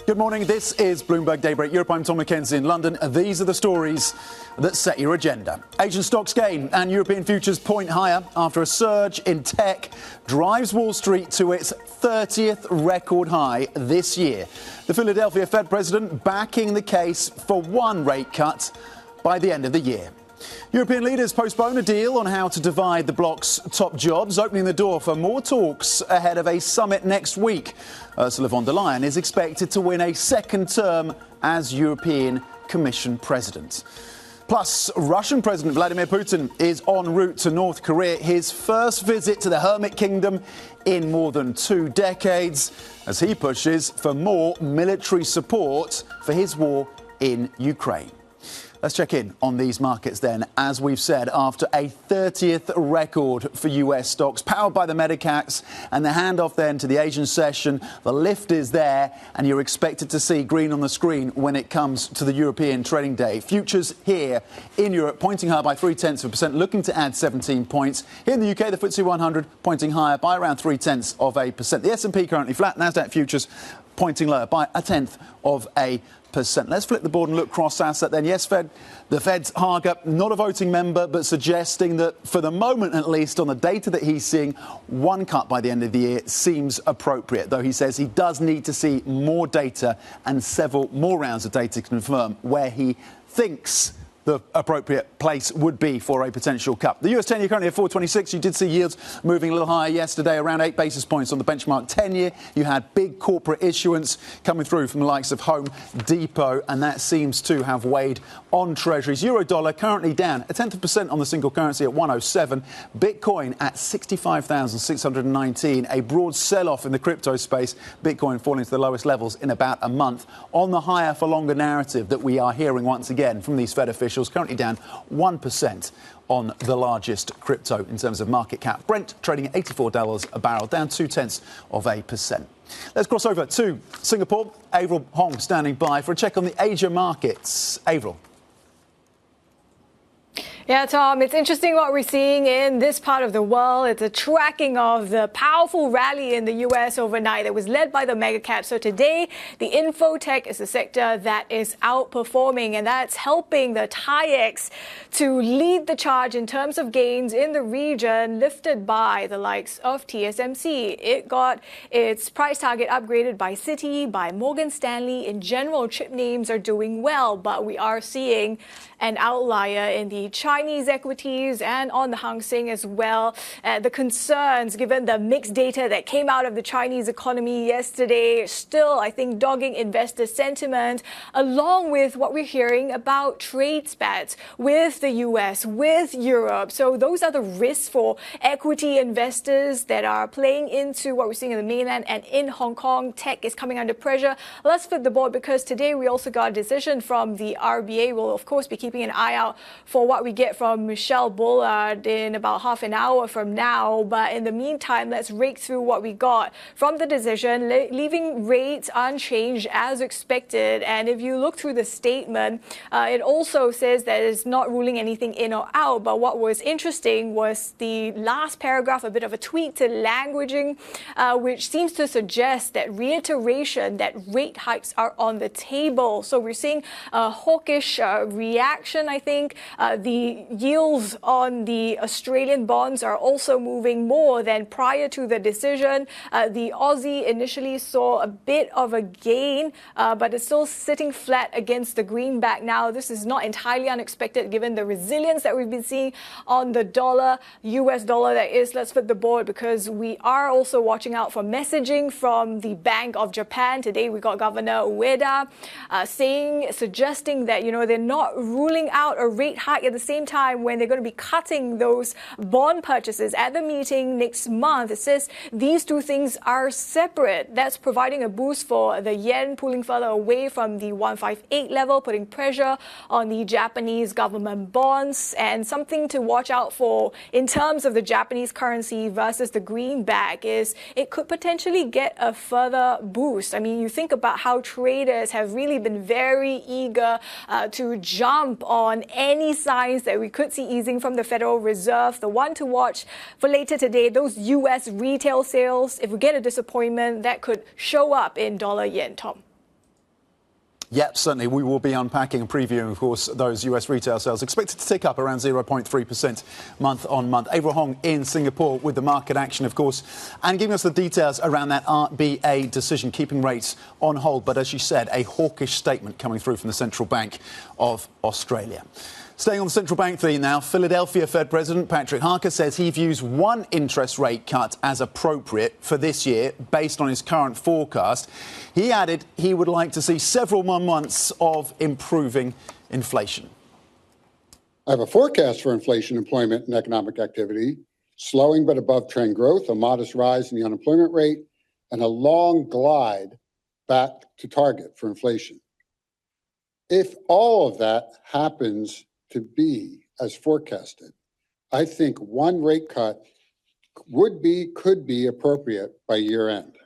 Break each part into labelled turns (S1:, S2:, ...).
S1: Good morning. This is Bloomberg Daybreak Europe. I'm Tom McKenzie in London. These are the stories that set your agenda. Asian stocks gain and European futures point higher after a surge in tech drives Wall Street to its 30th record high this year. The Philadelphia Fed president backing the case for one rate cut by the end of the year. European leaders postpone a deal on how to divide the bloc's top jobs, opening the door for more talks ahead of a summit next week. Ursula von der Leyen is expected to win a second term as European Commission president. Plus, Russian President Vladimir Putin is en route to North Korea, his first visit to the Hermit Kingdom in more than 2 decades, as he pushes for more military support for his war in Ukraine. Let's check in on these markets then. As we've said, after a 30th record for US stocks, powered by the Medicax and the handoff then to the Asian session, the lift is there and you're expected to see green on the screen when it comes to the European trading day. Futures here in Europe pointing higher by 0.3%, looking to add 17 points. Here in the UK, the FTSE 100 pointing higher by around 0.3%. The S&P currently flat, Nasdaq futures pointing lower by 0.1%. Let's flip the board and look cross-asset then. Yes, the Fed's Harker, not a voting member, but suggesting that for the moment, at least on the data that he's seeing, one cut by the end of the year seems appropriate, though he says he does need to see more data and several more rounds of data to confirm where he thinks the appropriate place would be for a potential cut. The US 10-year currently at 4.26. You did see yields moving a little higher yesterday, around 8 basis points on the benchmark 10-year. You had big corporate issuance coming through from the likes of Home Depot, and that seems to have weighed on treasuries. Euro-dollar currently down 0.1% on the single currency at 107. Bitcoin at 65,619. A broad sell-off in the crypto space. Bitcoin falling to the lowest levels in about a month. On the higher for longer narrative that we are hearing once again from these Fed officials, currently down 1% on the largest crypto in terms of market cap. Brent trading at $84 a barrel, down 0.2%. Let's cross over to Singapore. Avril Hong standing by for a check on the Asia markets. Avril.
S2: Yeah, Tom, it's interesting what we're seeing in this part of the world. It's a tracking of the powerful rally in the U.S. overnight that was led by the mega cap. So today, the infotech is the sector that is outperforming, and that's helping the TAIEX to lead the charge in terms of gains in the region, lifted by the likes of TSMC. It got its price target upgraded by Citi, by Morgan Stanley. In general, chip names are doing well, but we are seeing an outlier in the Chinese equities and on the Hang Seng as well. The concerns, given the mixed data that came out of the Chinese economy yesterday, still, I think, dogging investor sentiment, along with what we're hearing about trade spats with the US, with Europe. So those are the risks for equity investors that are playing into what we're seeing in the mainland and in Hong Kong. Tech is coming under pressure. Let's flip the board because today we also got a decision from the RBA. We'll, of course, be keeping an eye out for what we get from Michelle Bullard in about half an hour from now. But in the meantime, let's rake through what we got from the decision, leaving rates unchanged as expected. And if you look through the statement, it also says that it's not ruling anything in or out. But what was interesting was the last paragraph, a bit of a tweak to languaging, which seems to suggest that reiteration that rate hikes are on the table. So we're seeing a hawkish reaction, I think. The yields on the Australian bonds are also moving more than prior to the decision. The Aussie initially saw a bit of a gain, but it's still sitting flat against the greenback now. This is not entirely unexpected given the resilience that we've been seeing on the dollar, US dollar that is. Let's flip the board because we are also watching out for messaging from the Bank of Japan. Today we got Governor Ueda suggesting that, they're not ruling out a rate hike at the same time when they're going to be cutting those bond purchases at the meeting next month. It says these two things are separate. That's providing a boost for the yen, pulling further away from the 158 level, putting pressure on the Japanese government bonds, and something to watch out for in terms of the Japanese currency versus the greenback is it could potentially get a further boost. I mean, you think about how traders have really been very eager to jump on any signs that we could see easing from the Federal Reserve. The one to watch for later today, those U.S. retail sales. If we get a disappointment, that could show up in dollar yen, Tom.
S1: Yep, certainly. We will be unpacking and previewing, of course, those US retail sales expected to tick up around 0.3% month on month. Avril Hong in Singapore with the market action, of course, and giving us the details around that RBA decision, keeping rates on hold. But as you said, a hawkish statement coming through from the Central Bank of Australia. Staying on the central bank theme now, Philadelphia Fed President Patrick Harker says he views one interest rate cut as appropriate for this year based on his current forecast. He added he would like to see several more months of improving inflation.
S3: I have a forecast for inflation, employment, and economic activity, slowing but above trend growth, a modest rise in the unemployment rate, and a long glide back to target for inflation. If all of that happens to be as forecasted, I think one rate cut could be appropriate by year end.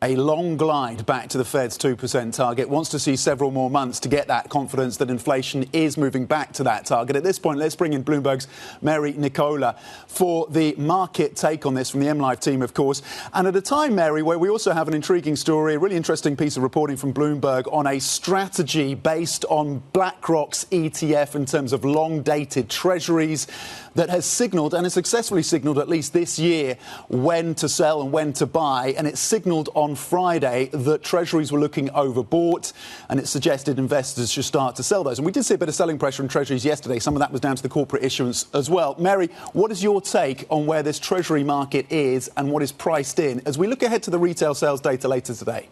S1: A long glide back to the Fed's 2% target. Wants to see several more months to get that confidence that inflation is moving back to that target. At this point, let's bring in Bloomberg's Mary Nicola for the market take on this from the MLive team, of course. And at a time, Mary, where we also have an intriguing story, a really interesting piece of reporting from Bloomberg on a strategy based on BlackRock's ETF in terms of long-dated treasuries that has signalled, and has successfully signalled at least this year, when to sell and when to buy. And it signalled on Friday that treasuries were looking overbought, and it suggested investors should start to sell those. And we did see a bit of selling pressure in treasuries yesterday. Some of that was down to the corporate issuance as well. Mary, what is your take on where this treasury market is and what is priced in as we look ahead to the retail sales data later today?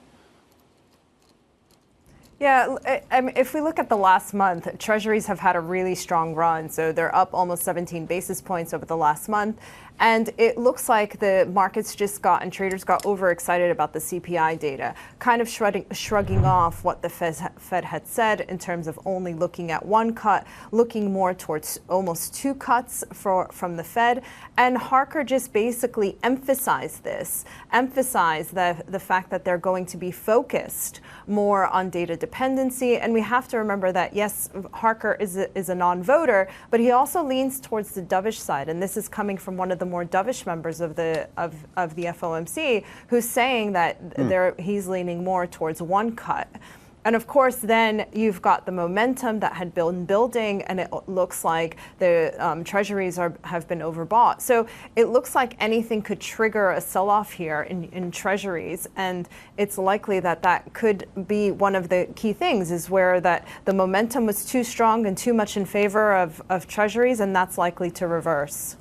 S4: Yeah, if we look at the last month, treasuries have had a really strong run. So they're up almost 17 basis points over the last month. And it looks like the markets just got, and traders got overexcited about the CPI data, kind of shrugging off what the Fed had said in terms of only looking at one cut, looking more towards almost two cuts from the Fed. And Harker just basically emphasized the fact that they're going to be focused more on data dependency. And we have to remember that, yes, Harker is a non-voter, but he also leans towards the dovish side. And this is coming from one of the more dovish members of the FOMC, who's saying that he's leaning more towards one cut. And of course, then you've got the momentum that had been building, and it looks like the treasuries have been overbought. So it looks like anything could trigger a sell-off here in treasuries, and it's likely that that could be one of the key things, is where that the momentum was too strong and too much in favor of treasuries, and that's likely to reverse.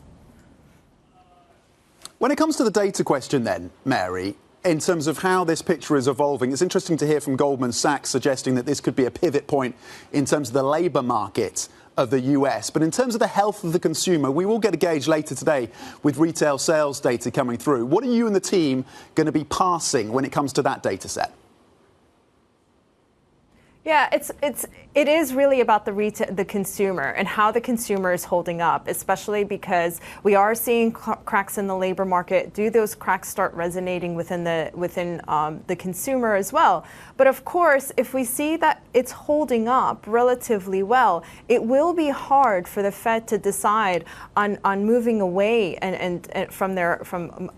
S1: When it comes to the data question then, Mary, in terms of how this picture is evolving, it's interesting to hear from Goldman Sachs suggesting that this could be a pivot point in terms of the labour market of the US. But in terms of the health of the consumer, we will get a gauge later today with retail sales data coming through. What are you and the team going to be parsing when it comes to that data set?
S4: Yeah, it is really about the consumer and how the consumer is holding up, especially because we are seeing cracks in the labor market. Do those cracks start resonating within the consumer as well? But of course, if we see that it's holding up relatively well, it will be hard for the Fed to decide on moving away and from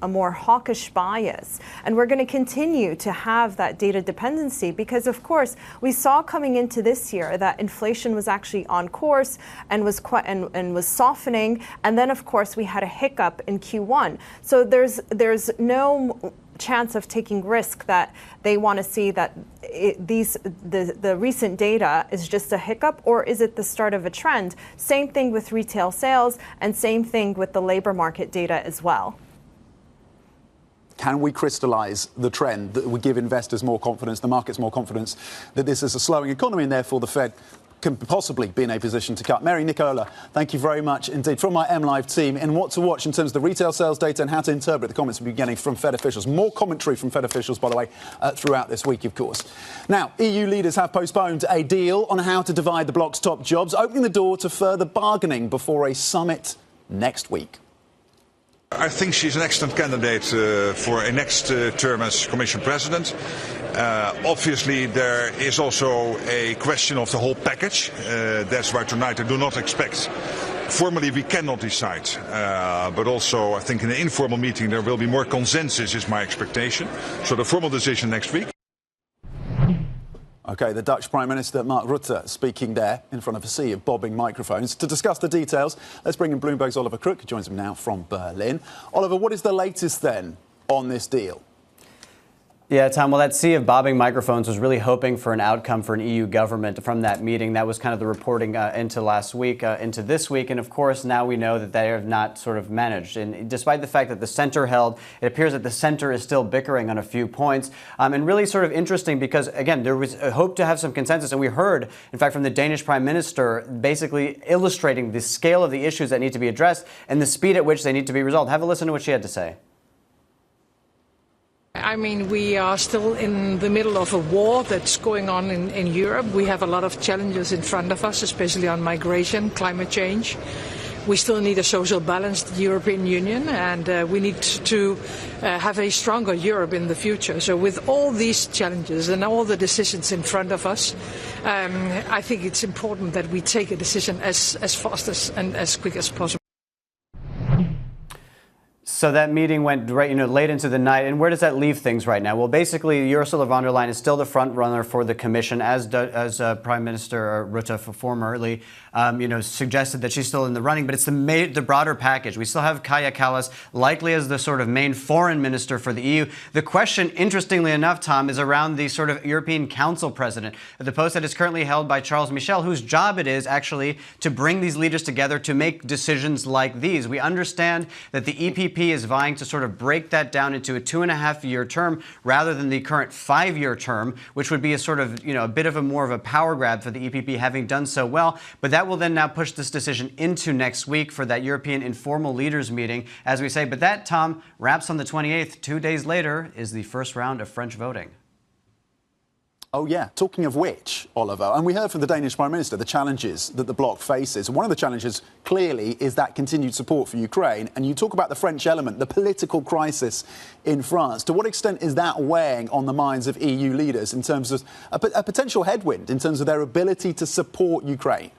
S4: a more hawkish bias. And we're going to continue to have that data dependency because, of course, we saw coming into this year that inflation was actually on course and was was softening, and then of course we had a hiccup in Q1. So there's no chance of taking risk that they want to see that the recent data is just a hiccup, or is it the start of a trend? Same thing with retail sales, and same thing with the labor market data as well.
S1: Can we crystallise the trend that would give investors more confidence, the markets more confidence, that this is a slowing economy and therefore the Fed can possibly be in a position to cut? Mary Nicola, thank you very much indeed from my MLive team in what to watch in terms of the retail sales data and how to interpret the comments we've been getting from Fed officials. More commentary from Fed officials, by the way, throughout this week, of course. Now, EU leaders have postponed a deal on how to divide the bloc's top jobs, opening the door to further bargaining before a summit next week.
S5: I think she's an excellent candidate for a next term as Commission President. Obviously, there is also a question of the whole package. That's why tonight I do not expect. Formally, we cannot decide. But also, I think in an informal meeting there will be more consensus, is my expectation. So the formal decision next week.
S1: OK, the Dutch Prime Minister Mark Rutte speaking there in front of a sea of bobbing microphones. To discuss the details, let's bring in Bloomberg's Oliver Crook, who joins him now from Berlin. Oliver, what is the latest then on this deal?
S6: Yeah, Tom, well, that sea of bobbing microphones was really hoping for an outcome for an EU government from that meeting. That was kind of the reporting into last week, into this week. And of course, now we know that they have not sort of managed. And despite the fact that the center held, it appears that the center is still bickering on a few points. And really sort of interesting because, again, there was a hope to have some consensus. And we heard, in fact, from the Danish Prime Minister basically illustrating the scale of the issues that need to be addressed and the speed at which they need to be resolved. Have a listen to what she had to say.
S7: I mean, we are still in the middle of a war that's going on in Europe. We have a lot of challenges in front of us, especially on migration, climate change. We still need a social balanced European Union, and we need to have a stronger Europe in the future. So with all these challenges and all the decisions in front of us, I think it's important that we take a decision as fast and as quick as possible.
S6: So that meeting went late into the night. And where does that leave things right now? Well, basically, Ursula von der Leyen is still the front runner for the Commission, as Prime Minister Rutte formerly suggested that she's still in the running. But it's the broader package. We still have Kaja Kallas likely as the sort of main foreign minister for the EU. The question, interestingly enough, Tom, is around the sort of European Council president, the post that is currently held by Charles Michel, whose job it is actually to bring these leaders together to make decisions like these. We understand that the EPP is vying to sort of break that down into a 2.5-year term rather than the current 5-year term, which would be a sort of, a bit of a more of a power grab for the EPP having done so well. But that will then now push this decision into next week for that European informal leaders meeting, as we say. But that, Tom, wraps on the 28th. 2 days later is the first round of French voting.
S1: Oh, yeah. Talking of which, Oliver, and we heard from the Danish Prime Minister the challenges that the Bloc faces. One of the challenges, clearly, is that continued support for Ukraine. And you talk about the French element, the political crisis in France. To what extent is that weighing on the minds of EU leaders in terms of a potential headwind, in terms of their ability to support Ukraine?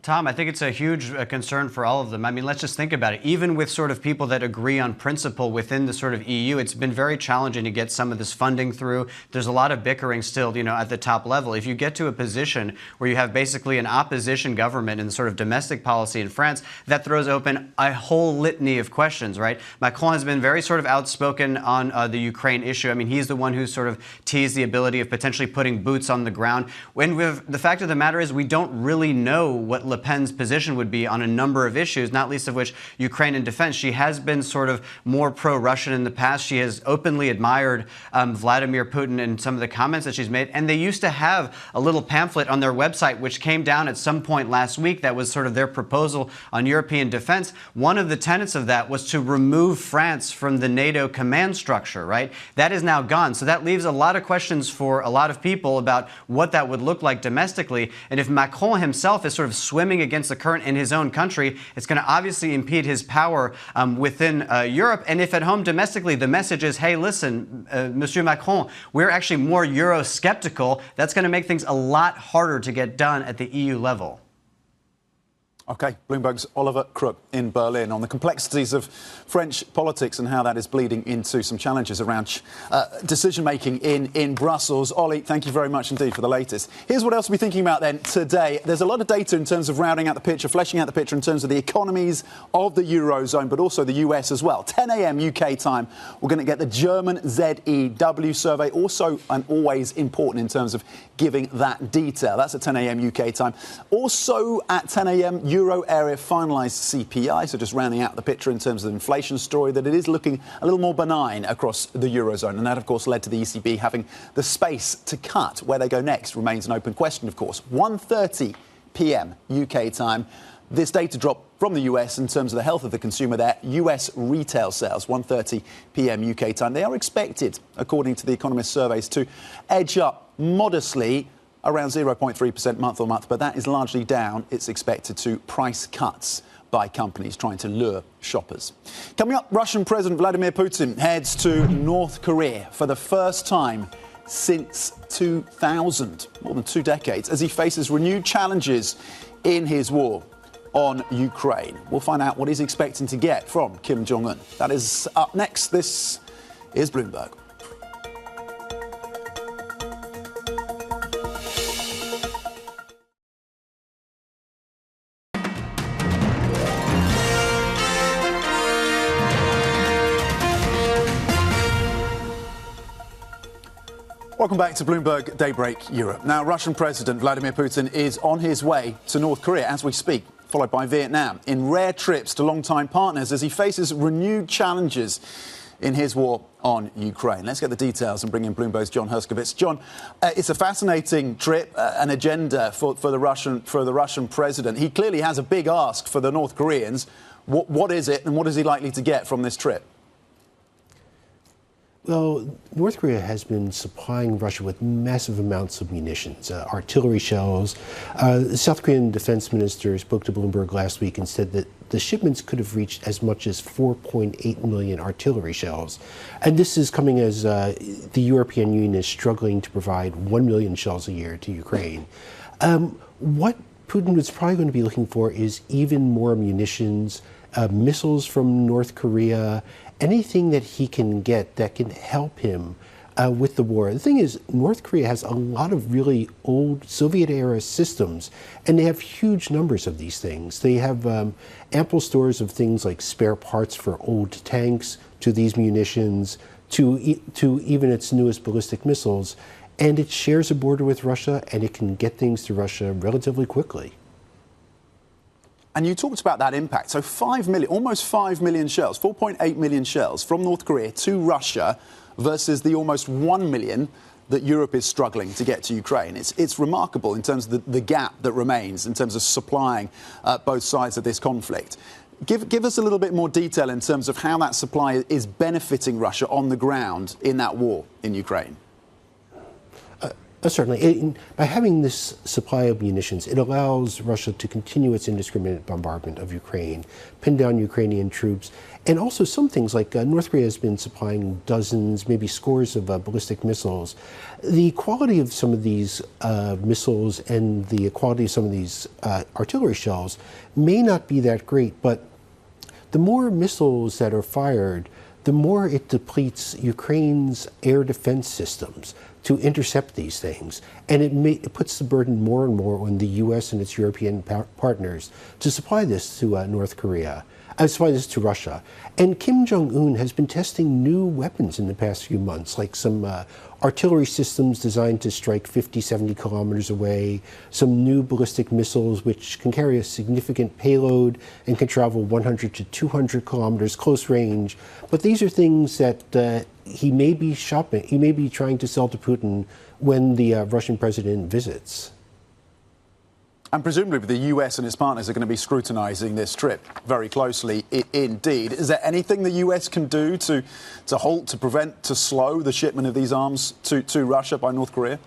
S6: Tom, I think it's a huge concern for all of them. I mean, let's just think about it. Even with sort of people that agree on principle within the sort of EU, it's been very challenging to get some of this funding through. There's a lot of bickering still, at the top level. If you get to a position where you have basically an opposition government in the sort of domestic policy in France, that throws open a whole litany of questions, right? Macron has been very sort of outspoken on the Ukraine issue. I mean, he's the one who sort of teased the ability of potentially putting boots on the ground. When the fact of the matter is we don't really know what Le Pen's position would be on a number of issues, not least of which Ukraine and defense. She has been sort of more pro-Russian in the past. She has openly admired Vladimir Putin and some of the comments that she's made. And they used to have a little pamphlet on their website, which came down at some point last week. That was sort of their proposal on European defense. One of the tenets of that was to remove France from the NATO command structure, right? That is now gone. So that leaves a lot of questions for a lot of people about what that would look like domestically. And if Macron himself is sort of swimming against the current in his own country, it's going to obviously impede his power within Europe. And if at home domestically the message is, hey, listen, Monsieur Macron, we're actually more Euro-skeptical, that's going to make things a lot harder to get done at the EU level.
S1: OK, Bloomberg's Oliver Crook in Berlin on the complexities of French politics and how that is bleeding into some challenges around decision-making in Brussels. Ollie, thank you very much indeed for the latest. Here's what else we'll be thinking about then today. There's a lot of data in terms of rounding out the picture, fleshing out the picture in terms of the economies of the Eurozone, but also the US as well. 10 a.m. UK time, we're going to get the German ZEW survey, also and always important in terms of giving that detail. That's at 10 a.m. UK time. Also at 10 a.m. Euro area finalised CPI, so just rounding out the picture in terms of the inflation story, that it is looking a little more benign across the Eurozone. And that, of course, led to the ECB having the space to cut. Where they go next remains an open question, of course. 1:30 p.m. UK time. This data drop from the US in terms of the health of the consumer there. US retail sales, 1:30 p.m. UK time. They are expected, according to the Economist surveys, to edge up modestly around 0.3% month on month, but that is largely down, it's expected, to price cuts by companies trying to lure shoppers. Coming up, Russian President Vladimir Putin heads to North Korea for the first time since 2000, more than 2 decades, as he faces renewed challenges in his war on Ukraine. We'll find out what he's expecting to get from Kim Jong-Un. That is up next. This is Bloomberg. Welcome back to Bloomberg Daybreak Europe. Now, Russian President Vladimir Putin is on his way to North Korea as we speak, followed by Vietnam, in rare trips to longtime partners as he faces renewed challenges in his war on Ukraine. Let's get the details and bring in Bloomberg's John Herskovits. John, it's a fascinating trip, an agenda for the Russian president. He clearly has a big ask for the North Koreans. What is it, and what is he likely to get from this trip?
S8: Well, North Korea has been supplying Russia with massive amounts of munitions, artillery shells. The South Korean defense minister spoke to Bloomberg last week and said that the shipments could have reached as much as 4.8 million artillery shells. And this is coming as the European Union is struggling to provide 1 million shells a year to Ukraine. What Putin was probably going to be looking for is even more munitions, missiles from North Korea, anything that he can get that can help him with the war. The thing is, North Korea has a lot of really old Soviet-era systems, and they have huge numbers of these things. They have ample stores of things like spare parts for old tanks, to these munitions, to even its newest ballistic missiles, and it shares a border with Russia, and it can get things to Russia relatively quickly.
S1: And you talked about that impact. So 5 million, almost 5 million shells, 4.8 million shells from North Korea to Russia versus the almost 1 million that Europe is struggling to get to Ukraine. It's remarkable in terms of the gap that remains in terms of supplying both sides of this conflict. Give us a little bit more detail in terms of how that supply is benefiting Russia on the ground in that war in Ukraine.
S8: Certainly. By having this supply of munitions, it allows Russia to continue its indiscriminate bombardment of Ukraine, pin down Ukrainian troops, and also some things like North Korea has been supplying dozens, maybe scores of ballistic missiles. The quality of some of these missiles and the quality of some of these artillery shells may not be that great, but the more missiles that are fired, the more it depletes Ukraine's air defense systems to intercept these things. And it puts the burden more and more on the U.S. and its European partners to supply this to North Korea, supply this to Russia. And Kim Jong-Un has been testing new weapons in the past few months, like some artillery systems designed to strike 50, 70 kilometers away, some new ballistic missiles which can carry a significant payload and can travel 100 to 200 kilometers close range. But these are things that he may be trying to sell to Putin when the Russian president visits.
S1: And presumably the US and its partners are going to be scrutinising this trip very closely indeed. Is there anything the US can do to halt, to prevent, to slow the shipment of these arms to Russia by North Korea?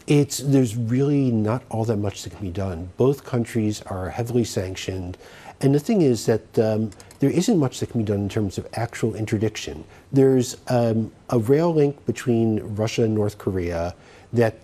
S8: There's really not all that much that can be done. Both countries are heavily sanctioned. And the thing is that there isn't much that can be done in terms of actual interdiction. There's a rail link between Russia and North Korea that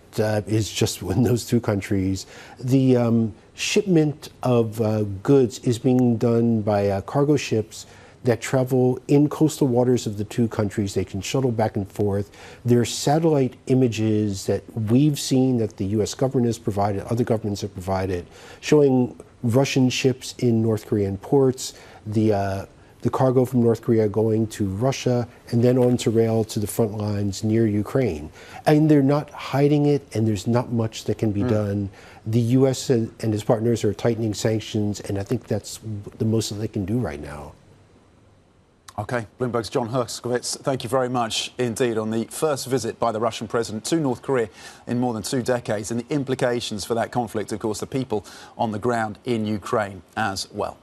S8: is just in those two countries. The shipment of goods is being done by cargo ships that travel in coastal waters of the two countries. They can shuttle back and forth. There are satellite images that we've seen that the U.S. government has provided, other governments have provided, showing Russian ships in North Korean ports, the cargo from North Korea going to Russia, and then onto rail to the front lines near Ukraine. And they're not hiding it, and there's not much that can be done. The U.S. and its partners are tightening sanctions, and I think that's the most that they can do right now.
S1: OK, Bloomberg's John Herskovits, thank you very much indeed on the first visit by the Russian president to North Korea in more than 2 decades and the implications for that conflict, of course, the people on the ground in Ukraine as well.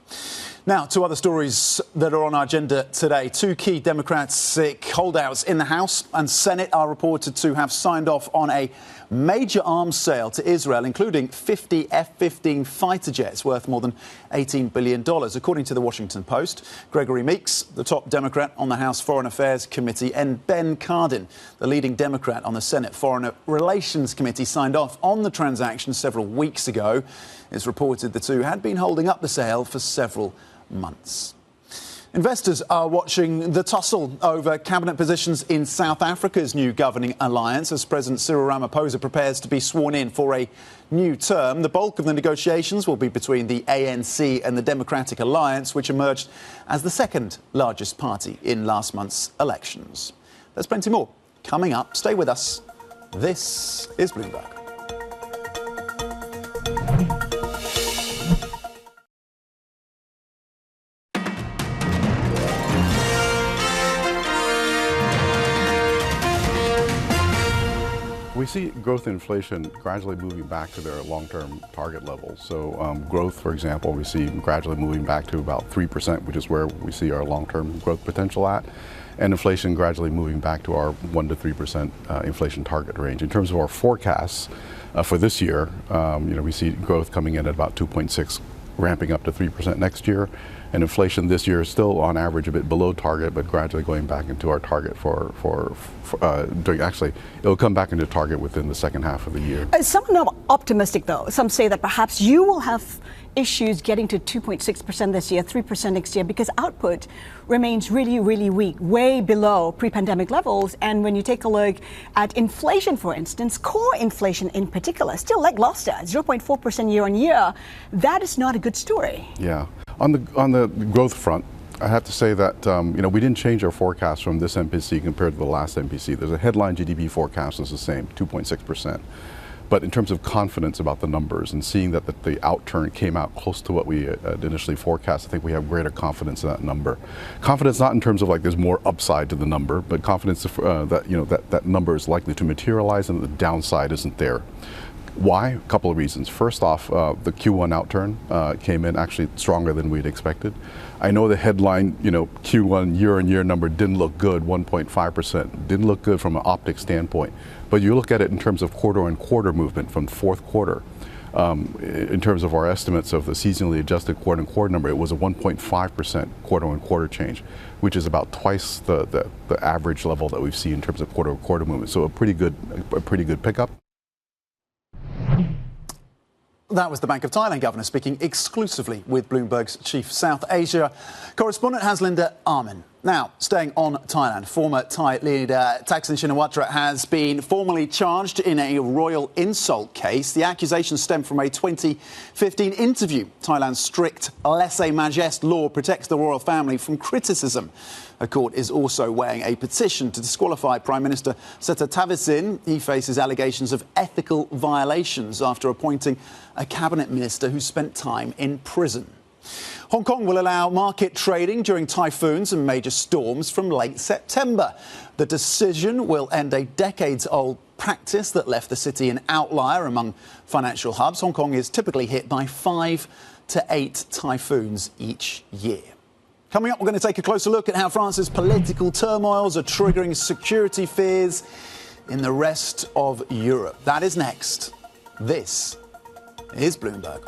S1: Now, to other stories that are on our agenda today. 2 key Democratic holdouts in the House and Senate are reported to have signed off on a major arms sale to Israel, including 50 F-15 fighter jets worth more than $18 billion, according to the Washington Post. Gregory Meeks, the top Democrat on the House Foreign Affairs Committee, and Ben Cardin, the leading Democrat on the Senate Foreign Relations Committee, signed off on the transaction several weeks ago. It's reported the two had been holding up the sale for several months. Investors are watching the tussle over cabinet positions in South Africa's new governing alliance as President Cyril Ramaphosa prepares to be sworn in for a new term. The bulk of the negotiations will be between the ANC and the Democratic Alliance, which emerged as the second largest party in last month's elections. There's plenty more Coming up, stay with us. This is Bloomberg.
S9: We see growth inflation gradually moving back to their long-term target levels. So growth, for example, we see gradually moving back to about 3%, which is where we see our long-term growth potential at. And inflation gradually moving back to our 1 to 3% inflation target range. In terms of our forecasts for this year, we see growth coming in at about 2.6, ramping up to 3% next year. And inflation this year is still on average a bit below target, but gradually going back into our target actually, it'll come back into target within the second half of the year.
S10: Some are not optimistic, though. Some say that perhaps you will have issues getting to 2.6% this year, 3% next year, because output remains really, really weak, way below pre-pandemic levels. And when you take a look at inflation, for instance, core inflation in particular, still lackluster, 0.4% year on year. That is not a good story.
S9: Yeah. On the growth front, I have to say that we didn't change our forecast from this MPC compared to the last MPC. There's a headline GDP forecast is the same, 2.6%. But in terms of confidence about the numbers and seeing that the outturn came out close to what we had initially forecast, I think we have greater confidence in that number. Confidence not in terms of like there's more upside to the number, but confidence that number is likely to materialize and the downside isn't there. Why? A couple of reasons. First off, the Q1 outturn came in actually stronger than we'd expected. I know the headline, Q1 year-on-year number didn't look good, 1.5%. Didn't look good from an optics standpoint. But you look at it in terms of quarter-on-quarter movement from the fourth quarter. In terms of our estimates of the seasonally adjusted quarter-on-quarter number, it was a 1.5% quarter-on-quarter change, which is about twice the average level that we've seen in terms of quarter-on-quarter movement. So a pretty good pickup.
S1: That was the Bank of Thailand governor speaking exclusively with Bloomberg's chief South Asia correspondent Haslinda Armin. Now, staying on Thailand, former Thai leader Thaksin Shinawatra has been formally charged in a royal insult case. The accusations stem from a 2015 interview. Thailand's strict lèse-majesté law protects the royal family from criticism. A court is also weighing a petition to disqualify Prime Minister Seta Thavisin. He faces allegations of ethical violations after appointing a cabinet minister who spent time in prison. Hong Kong will allow market trading during typhoons and major storms from late September. The decision will end a decades-old practice that left the city an outlier among financial hubs. Hong Kong is typically hit by 5 to 8 typhoons each year. Coming up, we're going to take a closer look at how France's political turmoils are triggering security fears in the rest of Europe. That is next. This is Bloomberg.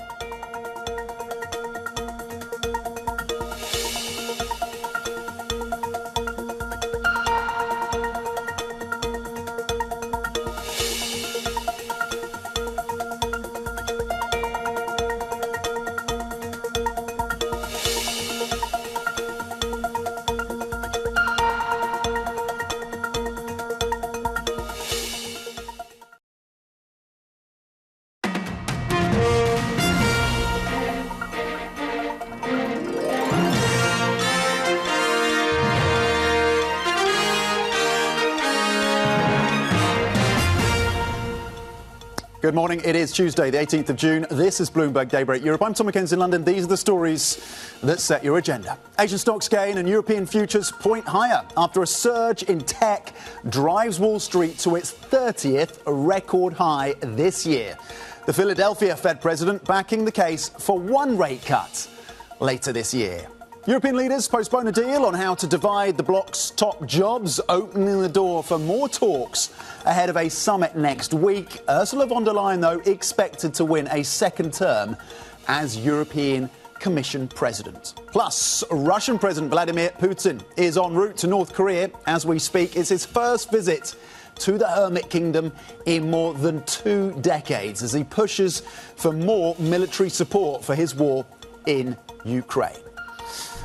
S1: Good morning. It is Tuesday, the 18th of June. This is Bloomberg Daybreak Europe. I'm Tom McKenzie in London. These are the stories that set your agenda. Asian stocks gain and European futures point higher after a surge in tech drives Wall Street to its 30th record high this year. The Philadelphia Fed president backing the case for one rate cut later this year. European leaders postpone a deal on how to divide the bloc's top jobs, opening the door for more talks ahead of a summit next week. Ursula von der Leyen, though, expected to win a second term as European Commission president. Plus, Russian President Vladimir Putin is en route to North Korea as we speak. It's his first visit to the Hermit Kingdom in more than 2 decades as he pushes for more military support for his war in Ukraine.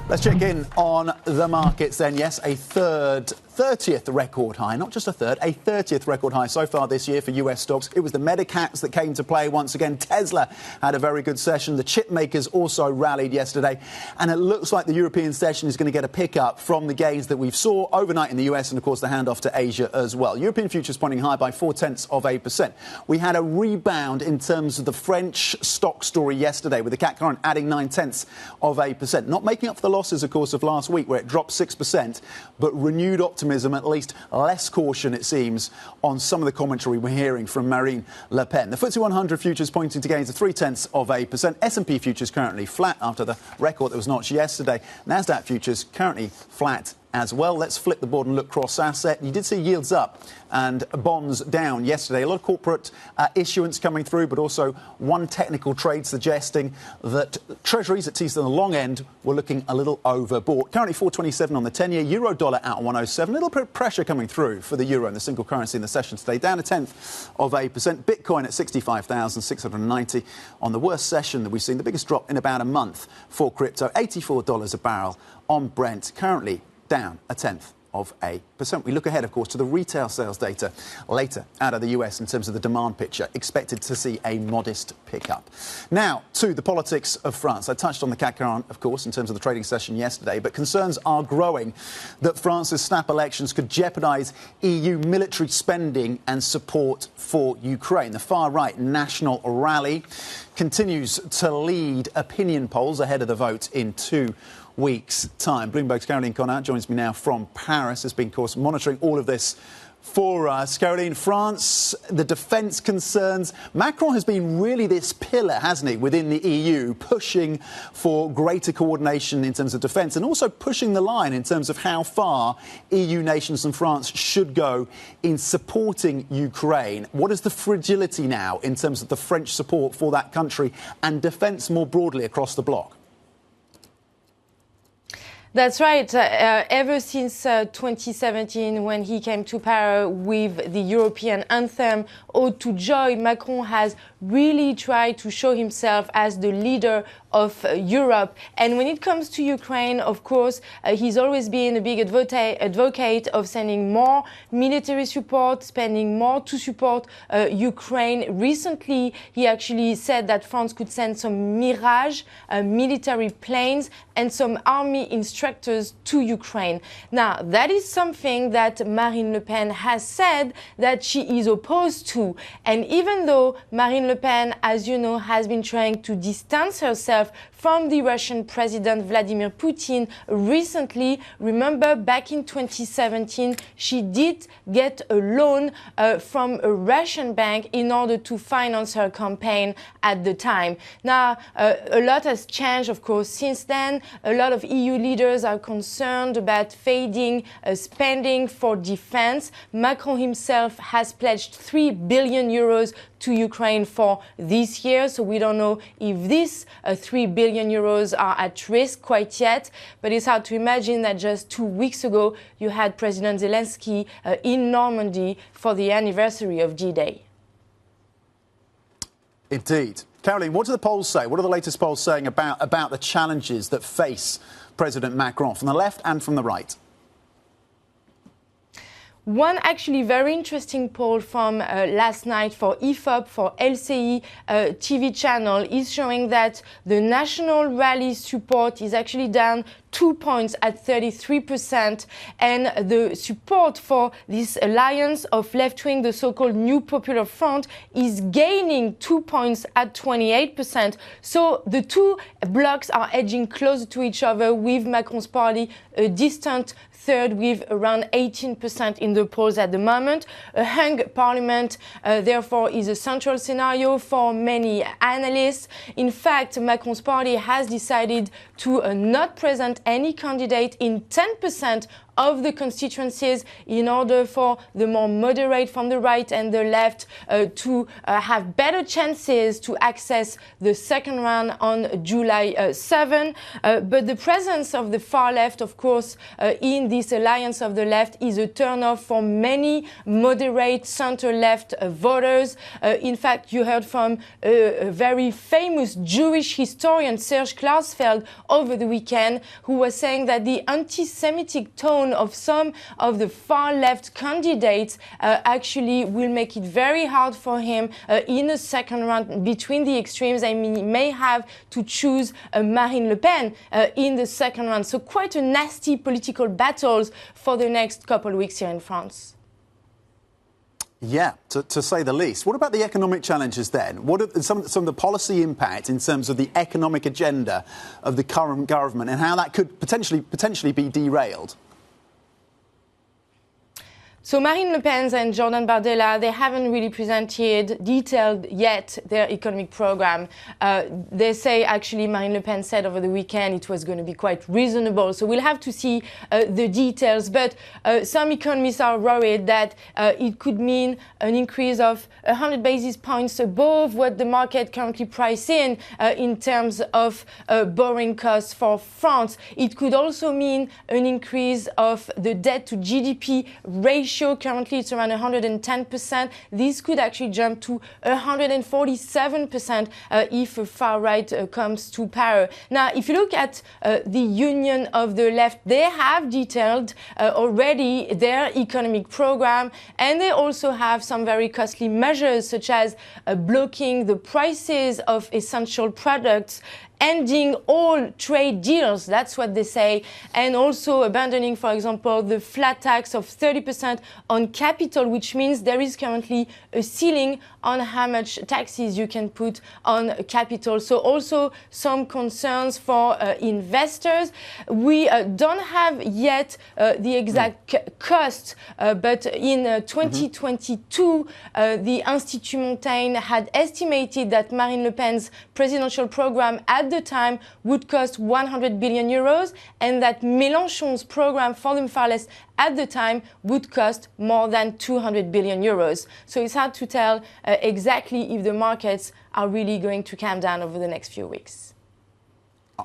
S1: Let's check in on the markets then. Yes, a third 30th record high, not just a third, a 30th record high so far this year for US stocks. It was the mega-caps that came to play once again. Tesla had a very good session. The chip makers also rallied yesterday. And it looks like the European session is going to get a pickup from the gains that we've saw overnight in the US and, of course, the handoff to Asia as well. European futures pointing high by 0.4%. We had a rebound in terms of the French stock story yesterday, with the CAC 40 adding 0.9%. Not making up for the losses, of course, of last week, where it dropped 6%, but renewed optimism, at least less caution, it seems, on some of the commentary we're hearing from Marine Le Pen. The FTSE 100 futures pointing to gains of 0.3%. S&P futures currently flat after the record that was notched yesterday. Nasdaq futures currently flat as well. Let's flip the board and look cross-asset. You did see yields up and bonds down yesterday. A lot of corporate issuance coming through, but also one technical trade suggesting that treasuries, at least on the long end, were looking a little overbought. Currently 4.27 on the 10-year. Euro dollar out 107. A little bit of pressure coming through for the euro and the single currency in the session today. Down 0.1%. Bitcoin at 65,690 on the worst session that we've seen. The biggest drop in about a month for crypto. $84 a barrel on Brent. Currently down 0.1%. We look ahead, of course, to the retail sales data later out of the US in terms of the demand picture. Expected to see a modest pickup. Now, to the politics of France. I touched on the CAC 40, of course, in terms of the trading session yesterday, but concerns are growing that France's snap elections could jeopardise EU military spending and support for Ukraine. The far-right National Rally continues to lead opinion polls ahead of the vote in 2 weeks' time. Bloomberg's Caroline Conard joins me now from Paris. Has been, of course, monitoring all of this for us. Caroline, France, the defence concerns. Macron has been really this pillar, hasn't he, within the EU, pushing for greater coordination in terms of defence and also pushing the line in terms of how far EU nations and France should go in supporting Ukraine. What is the fragility now in terms of the French support for that country and defence more broadly across the bloc?
S11: That's right. Ever since 2017, when he came to power with the European anthem, Ode to Joy, Macron has really tried to show himself as the leader of Europe. And when it comes to Ukraine, of course, he's always been a big advocate of sending more military support, spending more to support Ukraine. Recently, he actually said that France could send some Mirage military planes and some army instructors to Ukraine. Now, that is something that Marine Le Pen has said that she is opposed to. And even though Marine Le Pen, as you know, has been trying to distance herself from the Russian President Vladimir Putin recently, remember back in 2017, she did get a loan from a Russian bank in order to finance her campaign at the time. Now, a lot has changed, of course, since then. A lot of EU leaders are concerned about fading spending for defense. Macron himself has pledged 3 billion euros to Ukraine for this year. So we don't know if these 3 billion euros are at risk quite yet. But it's hard to imagine that just 2 weeks ago, you had President Zelensky in Normandy for the anniversary of D-Day.
S1: Indeed. Caroline, what do the polls say? What are the latest polls saying about the challenges that face President Macron from the left and from the right?
S11: One actually very interesting poll from last night for IFOP, for LCI TV channel, is showing that the National Rally support is actually down 2 points at 33%, and the support for this alliance of left-wing, the so-called New Popular Front, is gaining 2 points at 28%. So the two blocs are edging closer to each other, with Macron's party a distant third with around 18% in the polls at the moment. A hung parliament, therefore, is a central scenario for many analysts. In fact, Macron's party has decided to not present any candidate in 10% of the constituencies in order for the more moderate from the right and the left to have better chances to access the second round on July 7. But the presence of the far left, of course, in this alliance of the left is a turnoff for many moderate center-left voters. In fact, you heard from a very famous Jewish historian, Serge Klarsfeld, over the weekend, who was saying that the anti-Semitic tone tone of some of the far left candidates actually will make it very hard for him in the second round between the extremes. I mean, he may have to choose Marine Le Pen in the second round. So quite a nasty political battles for the next couple of weeks here in France.
S1: Yeah, to say the least. What about the economic challenges then? What are some of the policy impact in terms of the economic agenda of the current government and how that could potentially be derailed?
S11: So Marine Le Pen and Jordan Bardella, they haven't really presented detailed yet their economic program. They say actually Marine Le Pen said over the weekend it was going to be quite reasonable. So we'll have to see the details. But some economists are worried that it could mean an increase of 100 basis points above what the market currently prices in terms of borrowing costs for France. It could also mean an increase of the debt to GDP ratio. Currently, it's around 110%. This could actually jump to 147% if far right comes to power. Now, if you look at the Union of the Left, they have detailed already their economic program, and they also have some very costly measures, such as blocking the prices of essential products, ending all trade deals, that's what they say, and also abandoning, for example, the flat tax of 30% on capital, which means there is currently a ceiling on how much taxes you can put on capital. So also some concerns for investors. We don't have yet the exact cost, but in 2022, the Institut Montaigne had estimated that Marine Le Pen's presidential program at the time would cost 100 billion euros, and that Mélenchon's program for the far left at the time would cost more than 200 billion euros. So it's hard to tell exactly if the markets are really going to calm down over the next few weeks.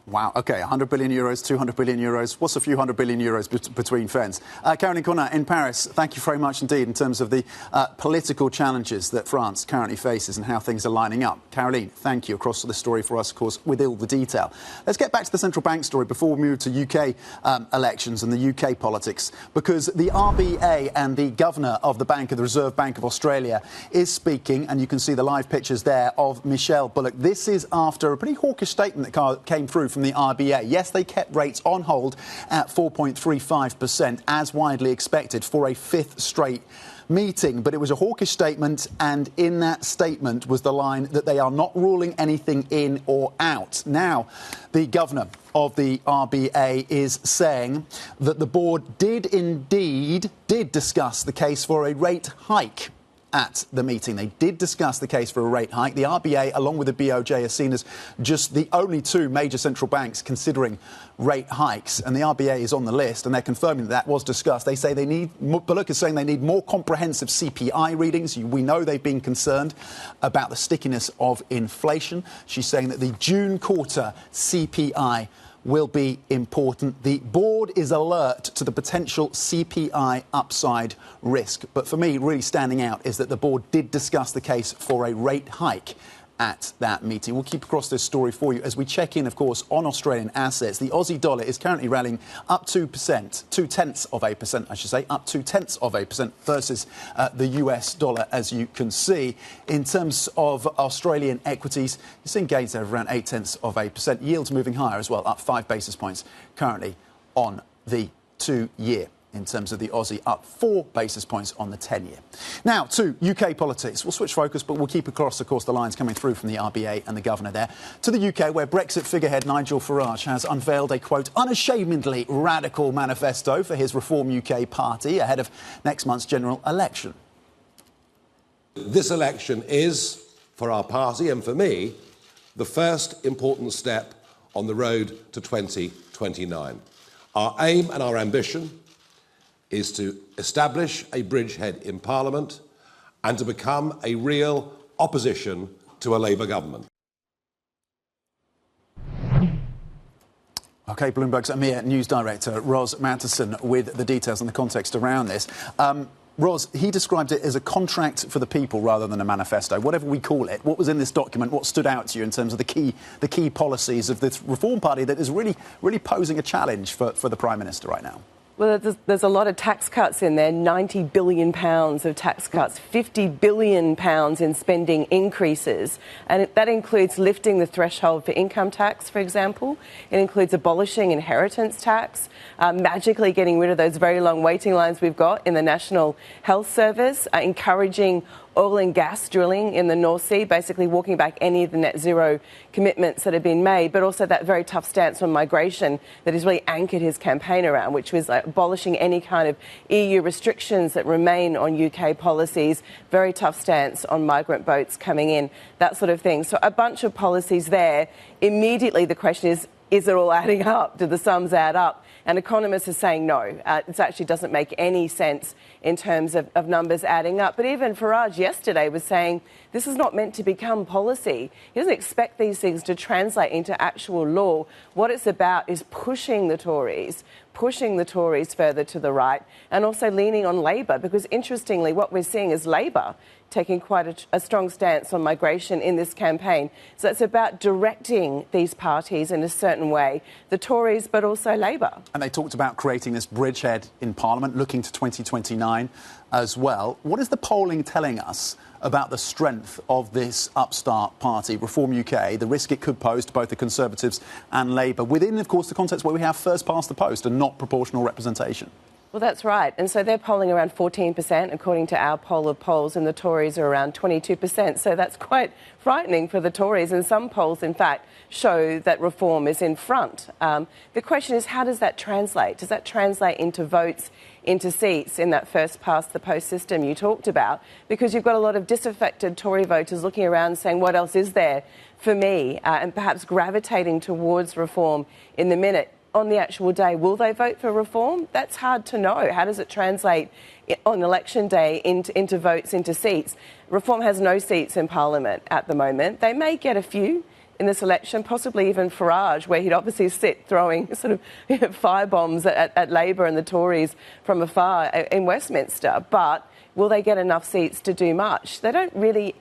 S1: Wow, OK, 100 billion euros, 200 billion euros. What's a few hundred billion euros between friends? Caroline Cornet in Paris, thank you very much indeed in terms of the political challenges that France currently faces and how things are lining up. Caroline, thank you across the story for us, of course, with all the detail. Let's get back to the central bank story before we move to UK elections and the UK politics, because the RBA and the governor of the Bank of the Reserve Bank of Australia is speaking, and you can see the live pictures there of Michelle Bullock. This is after a pretty hawkish statement that came through from the RBA. Yes, they kept rates on hold at 4.35%, as widely expected, for a fifth straight meeting. But it was a hawkish statement, and in that statement was the line that they are not ruling anything in or out. Now, the governor of the RBA is saying that the board did discuss the case for a rate hike at the meeting. They did discuss the case for a rate hike. The RBA, along with the BOJ, are seen as just the only two major central banks considering rate hikes. And the RBA is on the list, and they're confirming that was discussed. They say they need, Bullock is saying they need more comprehensive CPI readings. We know they've been concerned about the stickiness of inflation. She's saying that the June quarter CPI will be important. The board is alert to the potential CPI upside risk. But for me, really standing out is that the board did discuss the case for a rate hike at that meeting. We'll keep across this story for you as we check in, of course, on Australian assets. The Aussie dollar is currently rallying up 2%, 0.2%, I should say, up 0.2% versus the US dollar, as you can see. In terms of Australian equities, you're seeing gains there of around 0.8%. Yields moving higher as well, up 5 basis points currently on the 2-year. In terms of the Aussie, up 4 basis points on the 10-year. Now, to UK politics. We'll switch focus, but we'll keep across, of course, the lines coming through from the RBA and the governor there. To the UK, where Brexit figurehead Nigel Farage has unveiled a, quote, unashamedly radical manifesto for his Reform UK party ahead of next month's general election.
S12: This election is, for our party and for me, the first important step on the road to 2029. Our aim and our ambition is to establish a bridgehead in Parliament and to become a real opposition to a Labour government.
S1: OK, Bloomberg's EMEA News Director, Ros Matteson, with the details and the context around this. Ros, he described it as a contract for the people rather than a manifesto, whatever we call it. What was in this document? What stood out to you in terms of the key policies of this Reform Party that is really posing a challenge for the Prime Minister right now?
S13: Well, there's a lot of tax cuts in there, £90 billion of tax cuts, £50 billion in spending increases. And that includes lifting the threshold for income tax, for example. It includes abolishing inheritance tax, magically getting rid of those very long waiting lines we've got in the National Health Service, encouraging oil and gas drilling in the North Sea, basically walking back any of the net zero commitments that have been made, but also that very tough stance on migration that he's really anchored his campaign around, which was abolishing any kind of EU restrictions that remain on UK policies, very tough stance on migrant boats coming in, that sort of thing. So a bunch of policies there. Immediately the question is it all adding up? Do the sums add up? And economists are saying no. It actually doesn't make any sense in terms of numbers adding up. But even Farage yesterday was saying this is not meant to become policy. He doesn't expect these things to translate into actual law. What it's about is pushing the Tories further to the right and also leaning on Labor, because interestingly what we're seeing is Labor taking quite a strong stance on migration in this campaign. So it's about directing these parties in a certain way, the Tories but also Labor.
S1: And they talked about creating this bridgehead in Parliament, looking to 2029 as well. What is the polling telling us about the strength of this upstart party, Reform UK, the risk it could pose to both the Conservatives and Labour, within, of course, the context where we have first past the post and not proportional representation?
S13: Well, that's right. And so they're polling around 14%, according to our poll of polls, and the Tories are around 22%. So that's quite frightening for the Tories. And some polls, in fact, show that Reform is in front. The question is, how does that translate? Does that translate into votes, into seats in that first past the post system you talked about? Because you've got a lot of disaffected Tory voters looking around saying, what else is there for me? And perhaps gravitating towards Reform in the minute. On the actual day, will they vote for Reform? That's hard to know. How does it translate on election day into votes, into seats? Reform has no seats in Parliament at the moment. They may get a few in this election, possibly even Farage, where he'd obviously sit throwing sort of firebombs at Labor and the Tories from afar in Westminster. But will they get enough seats to do much? They don't really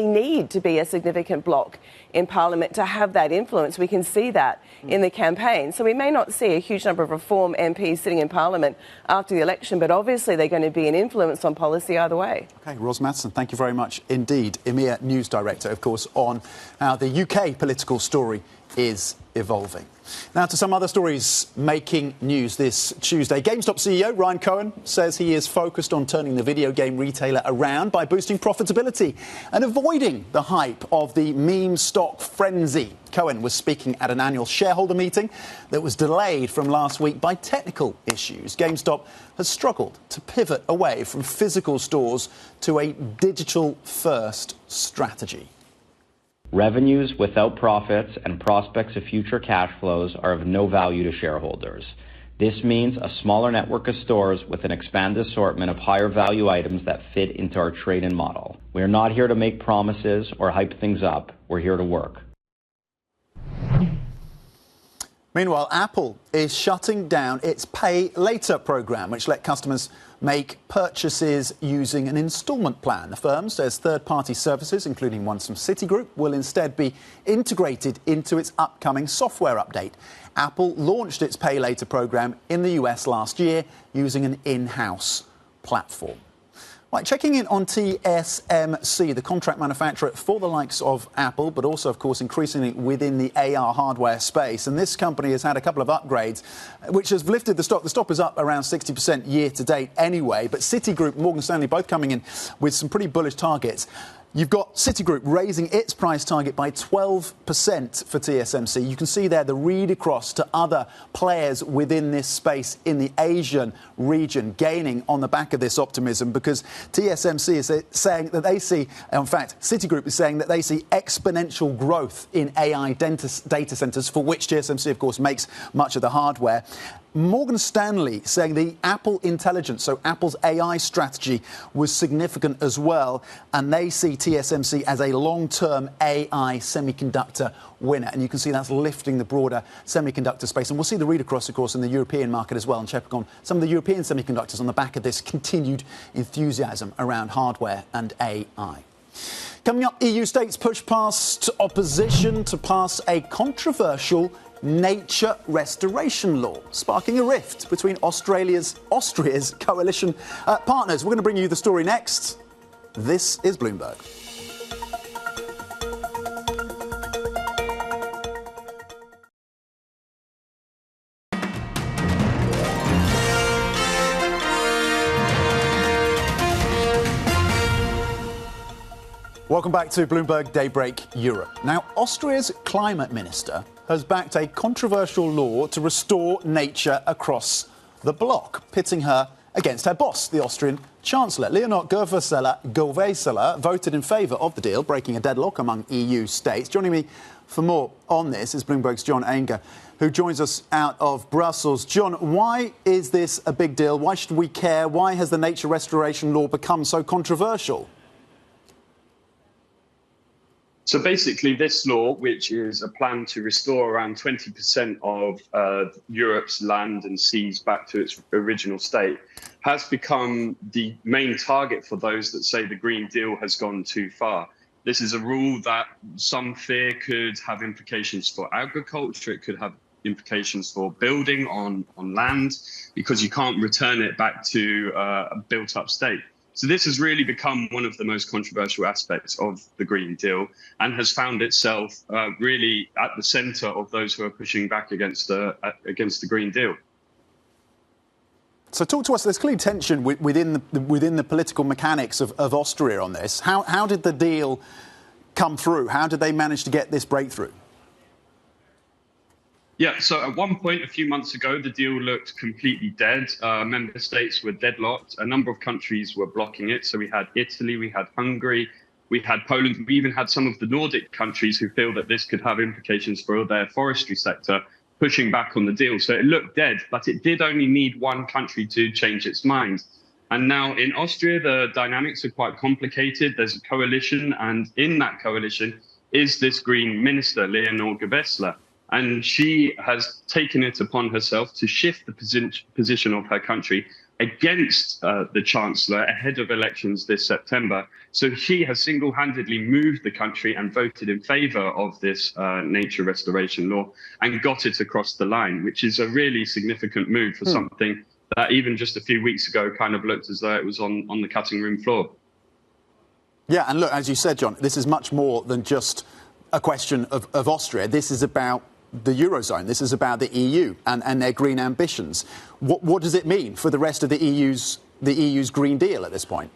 S13: need to be a significant bloc in Parliament to have that influence. We can see that in the campaign. So we may not see a huge number of Reform MPs sitting in Parliament after the election, but obviously they're going to be an influence on policy either way.
S1: OK, Ros Madsen, thank you very much indeed. EMEA News Director, of course, on how the UK political story is evolving. Now to some other stories making news this Tuesday. GameStop CEO Ryan Cohen says he is focused on turning the video game retailer around by boosting profitability and avoiding the hype of the meme stock frenzy. Cohen was speaking at an annual shareholder meeting that was delayed from last week by technical issues. GameStop has struggled to pivot away from physical stores to a digital-first strategy.
S14: Revenues without profits and prospects of future cash flows are of no value to shareholders. This means a smaller network of stores with an expanded assortment of higher value items that fit into our trade-in model. We are not here to make promises or hype things up. We're here to work.
S1: Meanwhile, Apple is shutting down its Pay Later program, which let customers make purchases using an instalment plan. The firm says third-party services, including ones from Citigroup, will instead be integrated into its upcoming software update. Apple launched its Pay Later program in the US last year using an in-house platform. Right, checking in on TSMC, the contract manufacturer for the likes of Apple, but also, of course, increasingly within the AR hardware space. And this company has had a couple of upgrades, which has lifted the stock. The stock is up around 60% year to date anyway. But Citigroup, Morgan Stanley, both coming in with some pretty bullish targets. You've got Citigroup raising its price target by 12% for TSMC. You can see there the read across to other players within this space in the Asian region gaining on the back of this optimism, because TSMC is saying that they see, in fact, Citigroup is saying that they see exponential growth in AI data centers, for which TSMC, of course, makes much of the hardware. Morgan Stanley saying the Apple Intelligence, so Apple's AI strategy, was significant as well, and they see TSMC as a long-term AI semiconductor winner. And you can see that's lifting the broader semiconductor space. And we'll see the read across, of course, in the European market as well, and check on some of the European semiconductors on the back of this continued enthusiasm around hardware and AI. Coming up, EU states push past opposition to pass a controversial nature restoration law, sparking a rift between Austria's coalition partners. We're going to bring you the story next. This is Bloomberg. Welcome back to Bloomberg Daybreak Europe. Now, Austria's climate minister has backed a controversial law to restore nature across the bloc, pitting her against her boss, the Austrian Chancellor. Leonhard Gewessler voted in favour of the deal, breaking a deadlock among EU states. Joining me for more on this is Bloomberg's Jong-Un, who joins us out of Brussels. John, why is this a big deal? Why should we care? Why has the nature restoration law become so controversial?
S15: So basically, this law, which is a plan to restore around 20% of Europe's land and seas back to its original state, has become the main target for those that say the Green Deal has gone too far. This is a rule that some fear could have implications for agriculture. It could have implications for building on land, because you can't return it back to a built-up state. So this has really become one of the most controversial aspects of the Green Deal, and has found itself really at the centre of those who are pushing back against the Green Deal.
S1: So talk to us. There's clear tension within the political mechanics of Austria on this. How did the deal come through? How did they manage to get this breakthrough?
S15: Yeah, so at one point a few months ago, the deal looked completely dead. Member states were deadlocked. A number of countries were blocking it. So we had Italy, we had Hungary, we had Poland. We even had some of the Nordic countries who feel that this could have implications for their forestry sector, pushing back on the deal. So it looked dead, but it did only need one country to change its mind. And now in Austria, the dynamics are quite complicated. There's a coalition, and in that coalition is this Green minister, Leonhard Gewessler. And she has taken it upon herself to shift the position of her country against the Chancellor ahead of elections this September. So she has single-handedly moved the country and voted in favour of this nature restoration law and got it across the line, which is a really significant move for something that even just a few weeks ago kind of looked as though it was on the cutting room floor.
S1: Yeah, and look, as you said, John, this is much more than just a question of Austria. This is about the Eurozone. This is about the EU and their green ambitions. What does it mean for the rest of the EU's Green Deal at this point?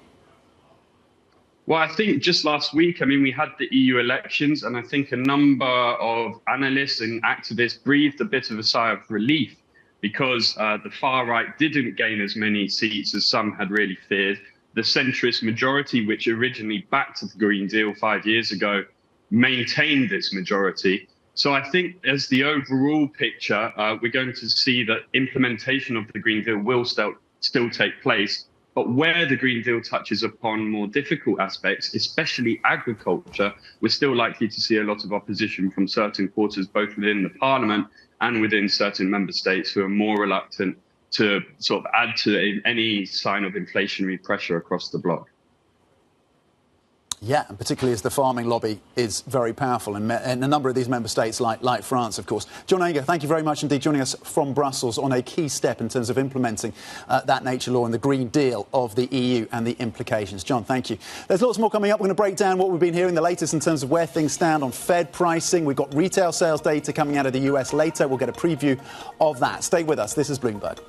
S15: Well, I think just last week, we had the EU elections, and I think a number of analysts and activists breathed a bit of a sigh of relief, because the far right didn't gain as many seats as some had really feared. The centrist majority, which originally backed the Green Deal 5 years ago, maintained its majority. So I think as the overall picture, we're going to see that implementation of the Green Deal will still take place. But where the Green Deal touches upon more difficult aspects, especially agriculture, we're still likely to see a lot of opposition from certain quarters, both within the Parliament and within certain member states, who are more reluctant to sort of add to any sign of inflationary pressure across the bloc.
S1: Yeah, and particularly as the farming lobby is very powerful in a number of these member states, like France, of course. John Anger, thank you very much indeed, joining us from Brussels on a key step in terms of implementing that nature law and the Green Deal of the EU and the implications. John, thank you. There's lots more coming up. We're going to break down what we've been hearing, the latest in terms of where things stand on Fed pricing. We've got retail sales data coming out of the US later. We'll get a preview of that. Stay with us. This is Bloomberg.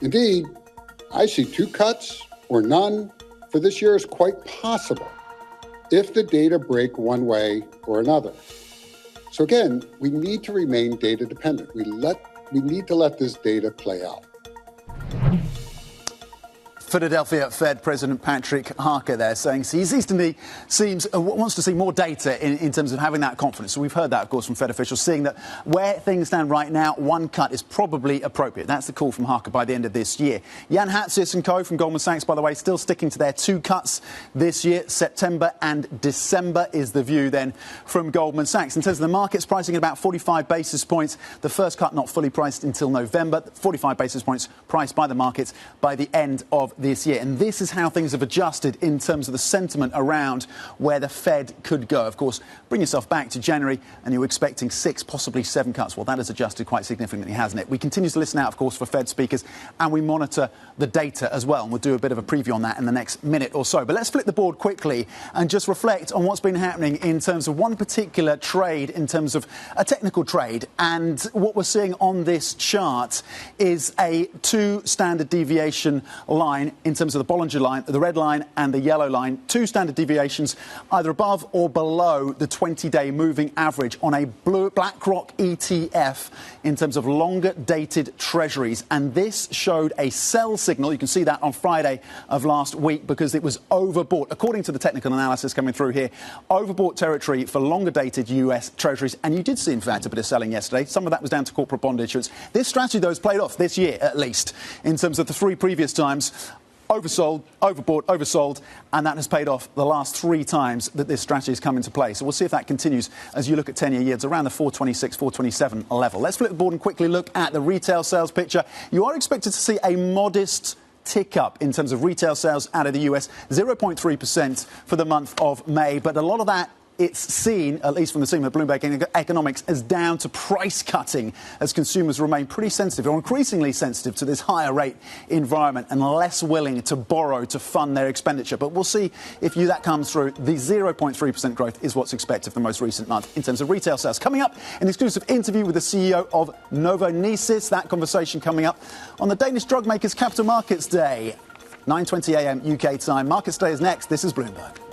S3: Indeed, I see 2 cuts or none for this year is quite possible if the data break one way or another. So again, we need to remain data dependent. We need to let this data play out.
S1: Philadelphia Fed President Patrick Harker there saying he wants to see more data in terms of having that confidence. So we've heard that, of course, from Fed officials, seeing that where things stand right now, one cut is probably appropriate. That's the call from Harker by the end of this year. Jan Hatzius and co. from Goldman Sachs, by the way, still sticking to their 2 cuts this year. September and December is the view then from Goldman Sachs. In terms of the markets, pricing at about 45 basis points. The first cut not fully priced until November. 45 basis points priced by the markets by the end of this year. And this is how things have adjusted in terms of the sentiment around where the Fed could go. Of course, bring yourself back to January and you were expecting 6, possibly 7 cuts. Well, that has adjusted quite significantly, hasn't it? We continue to listen out, of course, for Fed speakers, and we monitor the data as well. And we'll do a bit of a preview on that in the next minute or so. But let's flip the board quickly and just reflect on what's been happening in terms of one particular trade, in terms of a technical trade. And what we're seeing on this chart is a 2 standard deviation line in terms of the Bollinger line, the red line and the yellow line. 2 standard deviations either above or below the 20-day moving average on a BlackRock ETF in terms of longer dated treasuries. And this showed a sell signal. You can see that on Friday of last week because it was overbought. According to the technical analysis coming through here, overbought territory for longer dated US treasuries. And you did see, in fact, a bit of selling yesterday. Some of that was down to corporate bond issuance. This strategy, though, has played off this year, at least, in terms of the 3 previous times. Oversold, overbought, oversold, and that has paid off the last 3 times that this strategy has come into play. So we'll see if that continues as you look at 10-year yields around the 426, 427 level. Let's flip the board and quickly look at the retail sales picture. You are expected to see a modest tick up in terms of retail sales out of the US, 0.3% for the month of May, but a lot of that it's seen, at least from the team at Bloomberg Economics, as down to price cutting as consumers remain pretty sensitive or increasingly sensitive to this higher rate environment and less willing to borrow to fund their expenditure. But we'll see if that comes through. The 0.3% growth is what's expected for the most recent month in terms of retail sales. Coming up, an exclusive interview with the CEO of Novonesis. That conversation coming up on the Danish drug makers Capital Markets Day, 9:20 a.m. UK time. Markets Day is next. This is Bloomberg.